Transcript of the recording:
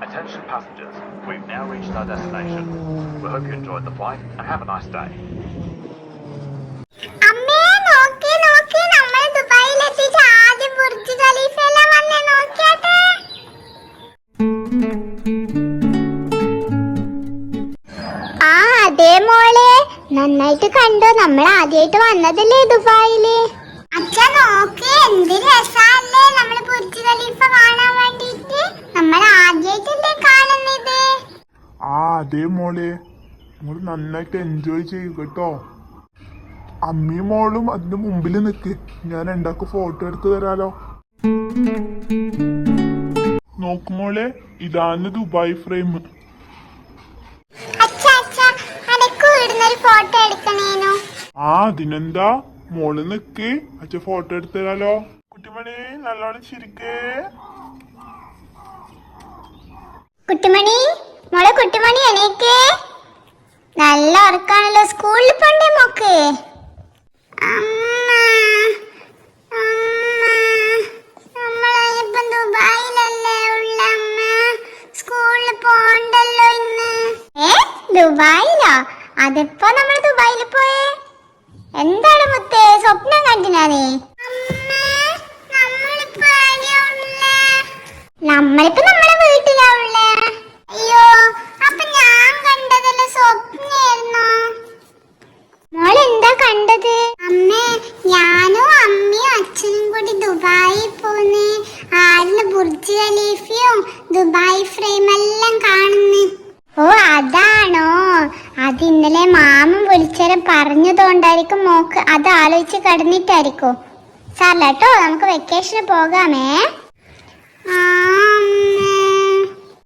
Attention passengers, we've now reached our destination. We hope you enjoyed the flight and have a nice day. അമ്മേ നോക്കി നോക്കി നമ്മൾ ദുബായിലെത്തിച്ച് ആദ്യം Burj ഖലീഫയെല്ലാം വന്നേ നോക്കിയാട്ടെ. ആ അതെ മോളെ, നന്നായിട്ട് കണ്ടോ? നമ്മൾ ആദ്യമായിട്ട് വന്നതല്ലേ ദുബായില്. അച്ഛാ നോക്ക്, എന്ത് രസല്ലേ നമ്മൾ ബുർജ് ഖലീഫ കാണാൻ വേണ്ടിട്ട്. നമ്മൾ ആദ്യമായിട്ടല്ലേ കാണുന്നത്. അതെ മോളെ, മോള് നന്നായിട്ട് എൻജോയ് ചെയ്യൂ കേട്ടോ. അമ്മയും മോളും അതിന്റെ മുമ്പിൽ നിക്ക്, ഞാൻ രണ്ടാക്ക് ഫോട്ടോ എടുത്ത് തരാലോ. നോക്കുമോളെ, ഇതാണ് ദുബായ് ഫ്രെയിം. ഫോട്ടോ എടുക്കണേനോ? അതിനെന്താ, മോള് നിക്ക്, അച്ഛ ഫോട്ടോ എടുത്ത് തരാലോ. കുട്ടിമണി നല്ലോണം ചിരിക്കേ. കുട്ടിമണി, മോളെ കുട്ടിമണി എണീക്കേ. നല്ല ഉറക്കാണല്ലോ, സ്കൂളിൽ പോണ്ടേ മോക്ക്? നമ്മളിപ്പം ദുബായിലല്ലേ ഉള്ള അമ്മ, സ്കൂളിൽ പോണ്ടല്ലോ ഇന്ന്. ദുബായിലോ? അതിപ്പോ നമ്മൾ ദുബായിൽ പോയേ. എന്താണ് മുത്തേ, സ്വപ്നം കണ്ടിനാ നീ? നമ്മളിപ്പോ നമ്മളെ വീട്ടിലാ ഉള്ളേ. അയ്യോ, അപ്പൊ ഞാൻ കണ്ടതല്ല സ്വപ്നായിരുന്നോ? മോളെന്താ കണ്ടത്? അമ്മേ, ഞാനും അമ്മയും അച്ഛനും കൂടി ദുബായിൽ പോന്ന് ആരിന് ബുർജ് ഖലീഫയും ദുബായ് ഫ്രെയിം എല്ലാം കാണുന്നു. ഓ അതാണോ? അത് ഇന്നലെ മാമൻ വിളിച്ചേരം പറഞ്ഞതുകൊണ്ടായിരിക്കും മോക്ക് അത് ആലോചിച്ച് കിടന്നിട്ടായിരിക്കും. സാരല്ല കേട്ടോ, നമുക്ക് വെക്കേഷന് പോകാമേ.